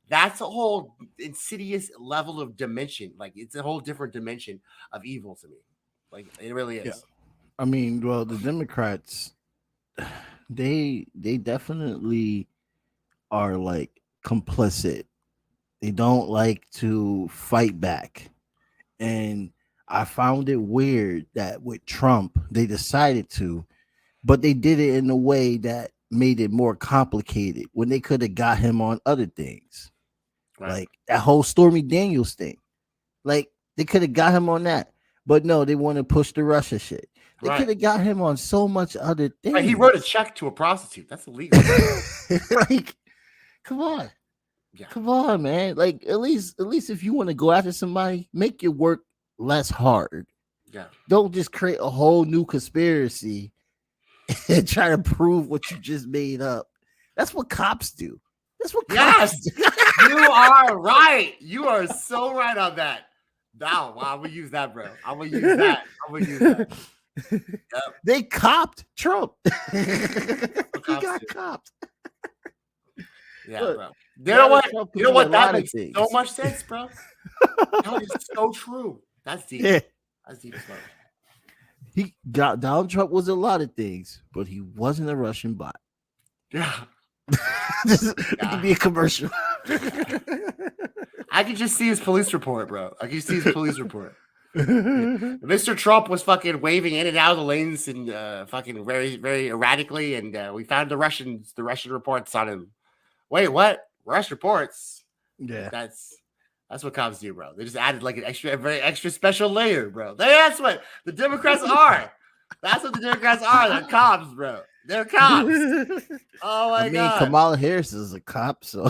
That's a whole insidious level of dimension. Like it's a whole different dimension of evil to me. Like it really is. Yeah. I mean, well, the Democrats, they definitely are like complicit. They don't like to fight back. And I found it weird that with Trump, they decided to, but they did it in a way that made it more complicated when they could have got him on other things. Right. Like that whole Stormy Daniels thing. Like they could have got him on that. But no, they want to push the Russia shit. They could have got him on so much other things. Right, he wrote a check to a prostitute. That's illegal. Like, come on. Yeah. Come on, man. Like, at least if you want to go after somebody, make your work less hard. Yeah. Don't just create a whole new conspiracy and try to prove what you just made up. That's what cops do. That's what cops do. You are right. You are so right on that. Now, I'm gonna use that, bro. I'm gonna use that. Yep. They copped Trump. He got copped. Yeah, look, bro. You know what? That makes so much sense, bro. That is so true. That's deep. Yeah. That's deep as fuck. Donald Trump was a lot of things, but he wasn't a Russian bot. Yeah. This could be a commercial. I could just see his police report, bro. Mr. Trump was fucking waving in and out of the lanes and fucking very, very erratically, and we found the Russian reports on him. Wait, what? Russian reports? Yeah, that's what cops do, bro. They just added like a very extra special layer, bro. That's what the Democrats are. That's what the Democrats are. They're cops, bro. They're cops. Oh my god. Kamala Harris is a cop, so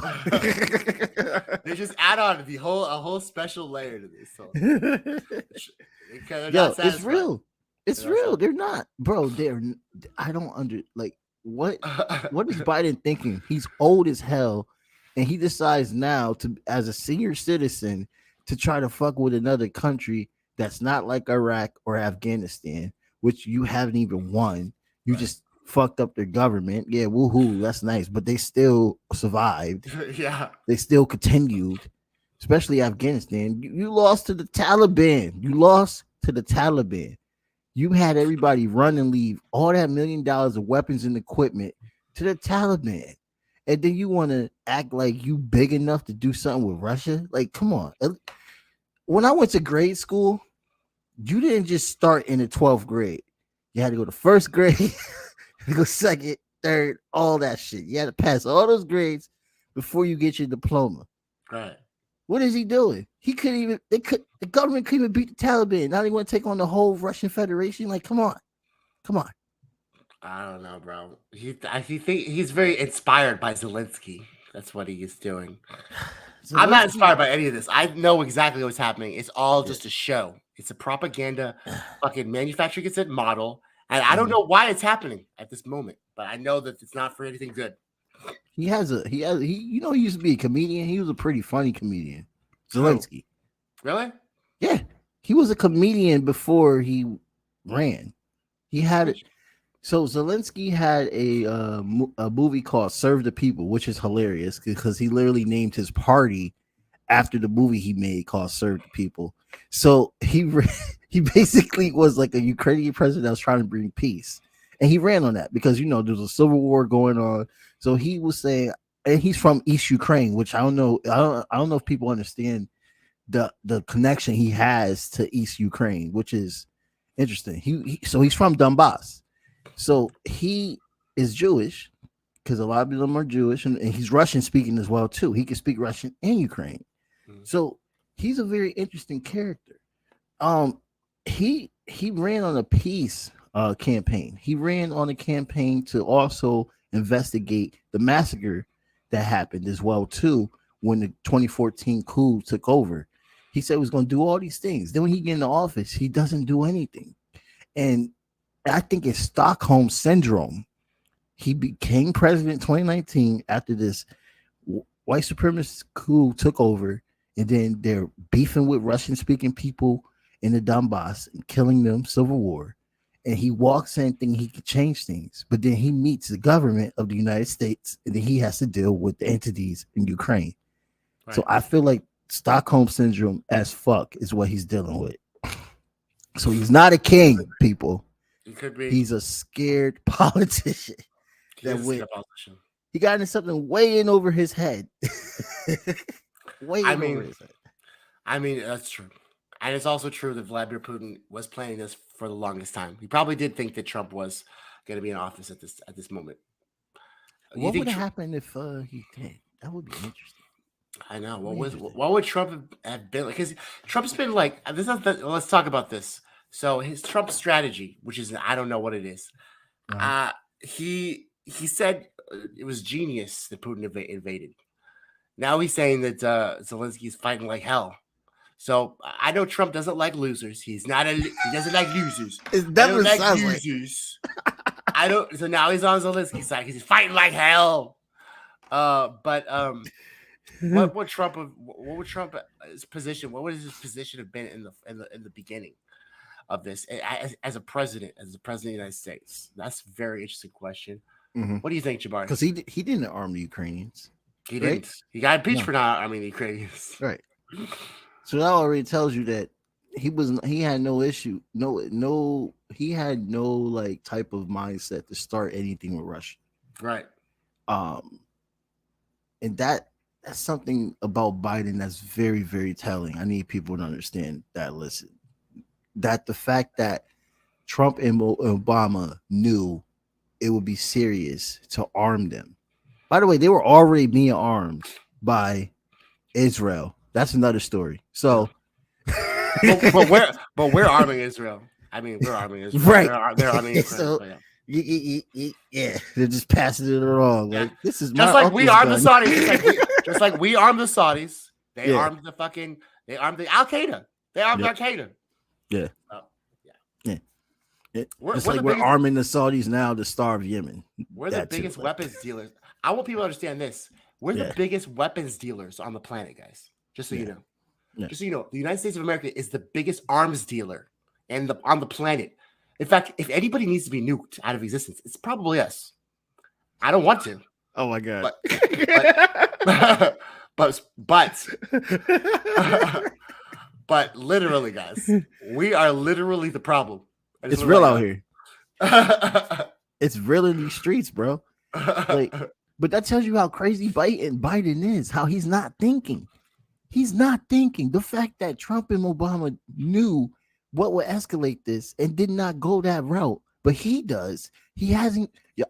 they just add on a whole special layer to this. So it's real. It's real. They're not, bro. I don't what is Biden thinking? He's old as hell, and he decides now to, as a senior citizen, to try to fuck with another country that's not like Iraq or Afghanistan, which you haven't even won. You just fucked up their government. Yeah, woohoo, that's nice. But they still survived. Yeah. They still continued, especially Afghanistan. You lost to the Taliban. You had everybody run and leave all that $1 million of weapons and equipment to the Taliban. And then you want to act like you big enough to do something with Russia? Like, come on. When I went to grade school, you didn't just start in the 12th grade. You had to go to first grade, go second, third, all that shit. You had to pass all those grades before you get your diploma. Right. What is he doing? He couldn't even. The government couldn't even beat the Taliban. Now they want to take on the whole Russian Federation. Like, come on. I don't know, bro. He's very inspired by Zelensky. That's what he is doing. I'm not inspired by any of this. I know exactly what's happening. It's all just a show. It's a propaganda fucking manufacturer gets it model. And I don't know why it's happening at this moment, but I know that it's not for anything good. He used to be a comedian. He was a pretty funny comedian. Zelensky. Really? Yeah. He was a comedian before he ran. He had it. So Zelensky had a movie called Serve the People, which is hilarious because he literally named his party after the movie he made called Serve the People. So he basically was like a Ukrainian president that was trying to bring peace. And he ran on that because, there's a civil war going on. So he was saying, and he's from East Ukraine, which I don't know. I don't know if people understand the connection he has to East Ukraine, which is interesting. So he's from Donbass. So he is Jewish because a lot of them are Jewish, and he's Russian speaking as well too. He can speak Russian and Ukraine. So he's a very interesting character. He ran on a peace campaign. He ran on a campaign to also investigate the massacre that happened as well too when the 2014 coup took over. He said he was going to do all these things. Then when he get in the office, he doesn't do anything. And I think it's Stockholm syndrome. He became president in 2019 after this white supremacist coup took over, and then they're beefing with Russian-speaking people in the Donbass and killing them, civil war. And he walks in thinking he can change things, but then he meets the government of the United States, and then he has to deal with the entities in Ukraine. Right. So I feel like Stockholm syndrome as fuck is what he's dealing with. So he's not a king, people. He could be. He's a scared politician. He got into something way in over his head. Over his head. I mean, that's true. And it's also true that Vladimir Putin was planning this for the longest time. He probably did think that Trump was going to be in office at this moment. What would have happened if he did? That would be interesting. I know. What would Trump have been like? Because Trump's been like this. Let's talk about this. So his Trump strategy, which is I don't know what it is. He said it was genius that Putin invaded. Now he's saying that Zelensky is fighting like hell. So I know Trump doesn't like losers. He doesn't like losers. It never sounds like losers. So now he's on Zelensky's side because he's fighting like hell. What would Trump's position? What would his position have been in the beginning of this as a president of the United States? That's a very interesting question. Mm-hmm. What do you think, Jabari? Because he didn't arm the Ukrainians. He didn't. He got impeached for not arming the Ukrainians. Right. So that already tells you that he had no issue. He had no like type of mindset to start anything with Russia. Right. And that's something about Biden that's very, very telling. I need people to understand that. Listen, that the fact that Trump and Obama knew it would be serious to arm them. By the way, they were already being armed by Israel. That's another story. So, but we're arming Israel. I mean, we're arming Israel. Right? They're arming Israel. So, yeah, they're just passing it along. Like this is just like we armed the Saudis. Just like we armed the Saudis. They armed the Al Qaeda. They armed Al Qaeda. Yeah. Just like we're arming the Saudis now to starve Yemen. We're the biggest weapons dealers. I want people to understand this. We're the biggest weapons dealers on the planet, guys. Just so you know. Yeah. Just so you know, the United States of America is the biggest arms dealer on the planet. In fact, if anybody needs to be nuked out of existence, it's probably us. I don't want to. Oh my god. But literally, guys, we are literally the problem. It's real out here. It's real in these streets, bro. Like, but that tells you how crazy Biden is, how he's not thinking. He's not thinking. The fact that Trump and Obama knew what would escalate this and did not go that route, but he does. He hasn't. Yeah,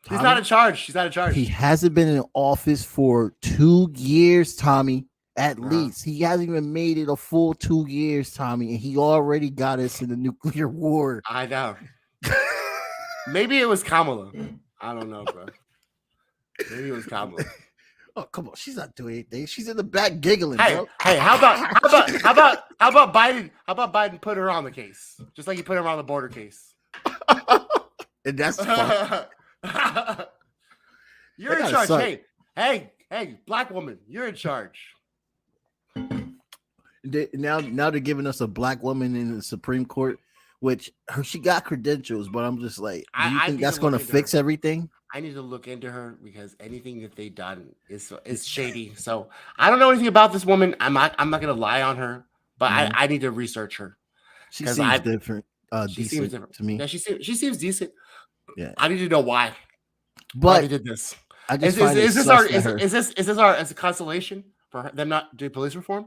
He's not in charge. He's not in charge. he hasn't been in office for 2 years, Tommy. At least he hasn't even made it a full 2 years, Tommy, and he already got us in the nuclear war. I know. Maybe it was Kamala. I don't know, bro. Maybe it was Kamala. Oh, come on, she's not doing anything. She's in the back giggling, Hey, bro. hey, how about Biden? How about Biden put her on the case, just like he put her on the border case? And that's fun. You're in charge. Hey, black woman, you're in charge. Now they're giving us a black woman in the Supreme Court, which she got credentials, but I'm just like, do you think that's going to fix everything? I need to look into her because anything that they done is shady. So I don't know anything about this woman. I'm not going to lie on her, but I need to research her. She seems different. She seems different to me. Yeah, she seems decent. Yeah, I need to know why. But they did this. I just is this as a consolation for them not doing police reform?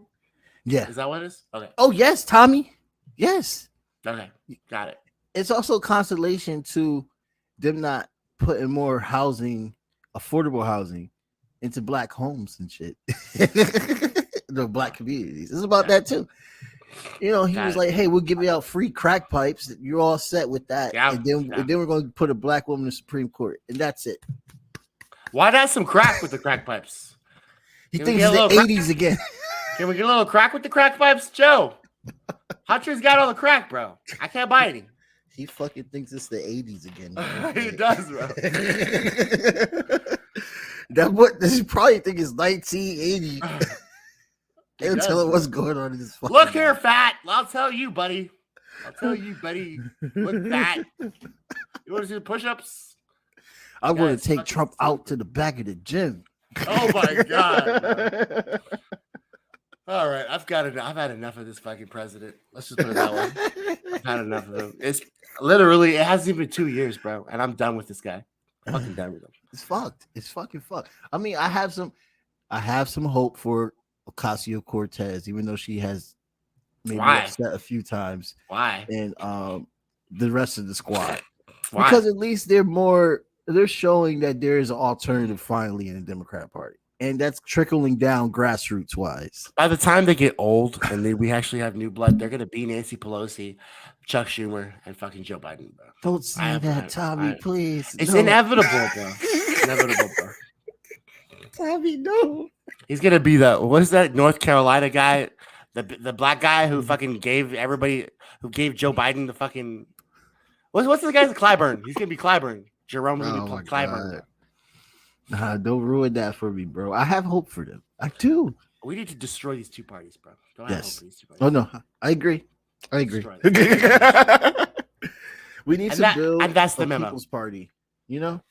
Yeah. Is that what it is? Okay. Oh yes, Tommy. Yes. Okay. Got it. It's also a consolation to them not putting more housing, affordable housing, into black homes and shit. The black communities. It's about that too. You know, he was like, "Hey, we'll give you out free crack pipes. You're all set with that, and then we're going to put a black woman in the Supreme Court, and that's it." Why not some crack with the crack pipes? He thinks it's the '80s again. Can we get a little crack with the crack pipes, Joe? Hot Tree's got all the crack, bro. I can't buy any. He fucking thinks it's the '80s again. He does, bro. He probably think it's 1980. They'll tell him what's going on in this. Look here, fat. I'll tell you, buddy. Look fat. You want to see the push-ups? I want to take Trump out to the back of the gym. Oh my god. All right, I've had enough of this fucking president. Let's just put it that way. I've had enough of him. It's literally, it hasn't even been 2 years, bro, and I'm done with this guy. I'm fucking done with him. It's fucked. It's fucking fucked. I mean, I have some hope for Ocasio-Cortez, even though she has maybe upset a few times. Why? And the rest of the squad. Why? Because at least they're showing that there is an alternative finally in the Democrat Party. And that's trickling down grassroots wise. By the time they get old and we actually have new blood, they're gonna be Nancy Pelosi, Chuck Schumer, and fucking Joe Biden, bro. Don't say that, Tommy, please. It's inevitable, bro. Inevitable, bro. Tommy, no. He's gonna be what is that North Carolina guy, the black guy who fucking gave Joe Biden the fucking what's the guy's Clyburn? He's gonna be Clyburn. Jerome's gonna be Clyburn. God. Nah, don't ruin that for me, bro. I have hope for them. I do. We need to destroy these two parties, bro. Don't have hope for these two parties. Oh no, I agree. We need to build and that's the a memo. People's Party. You know,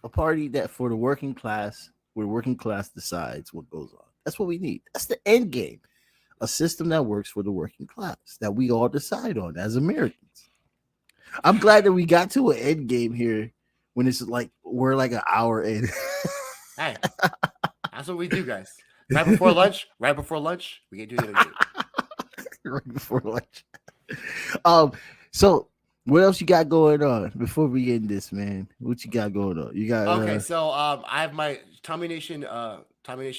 a party that for the working class, where working class decides what goes on. That's what we need. That's the end game. A system that works for the working class that we all decide on as Americans. I'm glad that we got to an end game here. When it's like we're like an hour in. Hey, that's what we do, guys. Right before lunch, we get to do it again. Right before lunch. So what else you got going on before we end this, man? What you got going on? You got so I have my Tommy Nation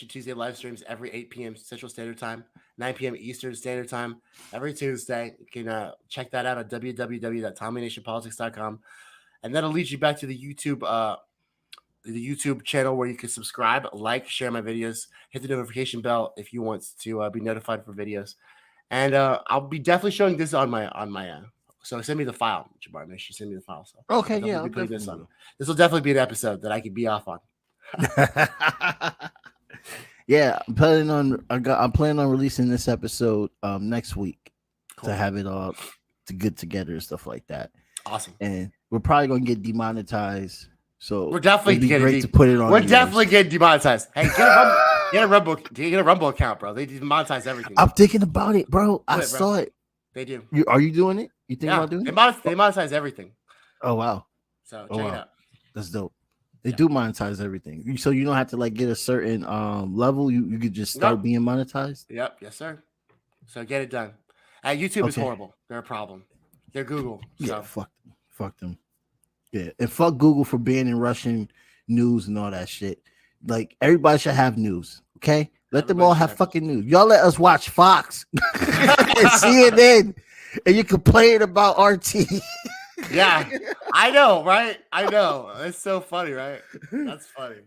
Tuesday live streams every 8 p.m. Central Standard Time, 9 p.m. Eastern Standard Time every Tuesday. You can check that out at www.tommynationpolitics.com. And that'll lead you back to the YouTube channel where you can subscribe, like, share my videos, hit the notification bell if you want to be notified for videos. And I'll be definitely showing this on my so send me the file, Jabbar. Make sure you send me the file. So okay, yeah, this on. This will definitely be an episode that I could be off on. Yeah, I'm planning on releasing this episode next week to have it all to get together and stuff like that. Awesome. And we're probably gonna get demonetized, so we're definitely getting to put it on. We're definitely getting demonetized. Hey, get a Rumble account, bro. They demonetize everything. I'm thinking about it, bro. I saw it. They do. Are you doing it? You think about doing it? They monetize everything. Oh wow. So check it out. That's dope. They do monetize everything, so you don't have to like get a certain level. You could just start being monetized. Yep. Yes, sir. So get it done. YouTube is Okay. horrible. They're a problem. They're Google. Yeah, So. fuck them. Yeah, and fuck Google for banning Russian news and all that shit. Like everybody should have news. Okay, let them all have fucking news. Y'all let us watch Fox and CNN, and you complain about RT. Yeah, I know, right? I know. It's so funny, right? That's funny.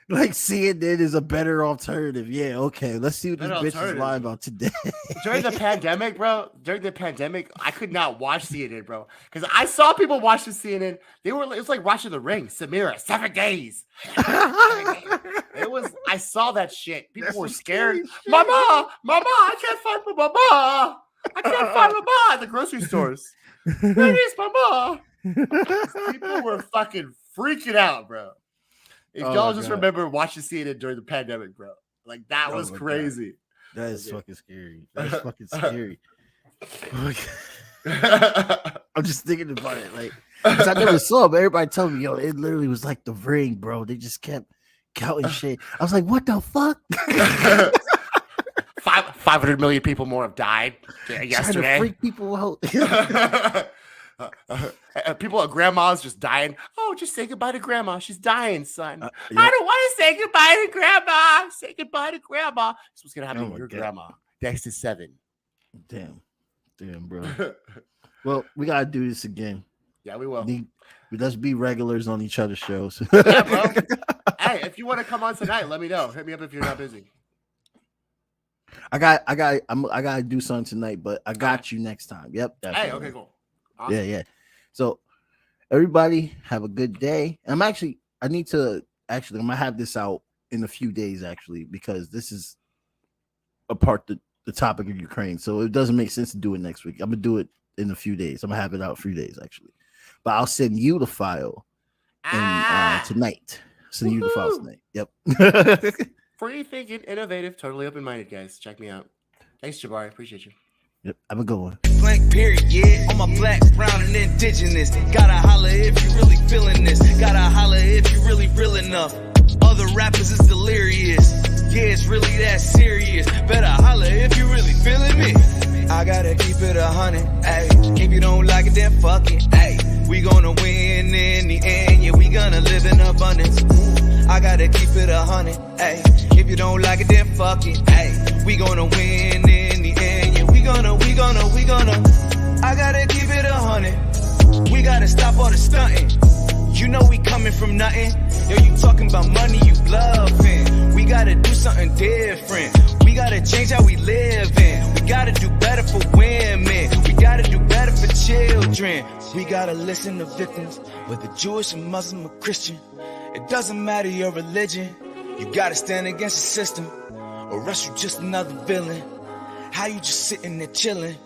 Like CNN is a better alternative. Yeah, okay. Let's see what this bitch is lying about today. During the pandemic, bro. I could not watch CNN, bro, because I saw people watching CNN. It was like watching The Ring. Samira, 7 days. It was. I saw that shit. People were scared. Mama, I can't find my mama. I can't find mama at the grocery stores. Where is mama? People were fucking freaking out, bro. If y'all just remember watching CNN during the pandemic, bro, like that was crazy. God. That is fucking scary. That's fucking scary. I'm just thinking about it, like, because I never saw it, but everybody told me, yo, it literally was like The Ring, bro. They just kept counting shit. I was like, what the fuck? 500 million people more have died yesterday. Trying to freak people out. People at grandma's just dying. Oh, just say goodbye to grandma. She's dying, son. I don't want to say goodbye to grandma. Say goodbye to grandma. That's what's gonna happen to your grandma. Next is 7. Damn, bro. Well, we gotta do this again. Yeah, we will. Let's be regulars on each other's shows. Yeah, bro. Hey, if you want to come on tonight, let me know. Hit me up if you're not busy. I gotta do something tonight, but I got you next time. Yep. Hey, okay, cool. Awesome. Yeah. So everybody have a good day. I'm gonna have this out in a few days, actually, because this is a part the topic of Ukraine. So it doesn't make sense to do it next week. I'm gonna do it in a few days. I'm gonna have it out a few days, actually. But I'll send you the file tonight. Send you the file tonight. Yep. Free thinking, innovative, totally open-minded, guys. Check me out. Thanks, Jabari. Appreciate you. Yep, have a good one. Blank period, yeah. On my black, brown, and indigenous. Gotta holler if you really feeling this. Gotta holler if you really real enough. Other rappers is delirious. Yeah, it's really that serious. Better holler if you really feeling me. I gotta keep it 100, ayy. If you don't like it, then fuck it, ayy. We gonna win in the end, yeah, we gonna live in abundance. I gotta keep it 100, ayy. If you don't like it, then fuck it, ayy. We gonna win in the end, yeah, we gonna. I gotta keep it 100. We gotta stop all the stunting. You know we coming from nothing. Yo, you talking about money, you bluffing. We gotta do something different. We gotta change how we live in. We gotta do better for women. We gotta do better for children. We gotta listen to victims, whether Jewish or Muslim or Christian. It doesn't matter your religion. You gotta stand against the system, or else you just another villain. How you just sitting there chilling?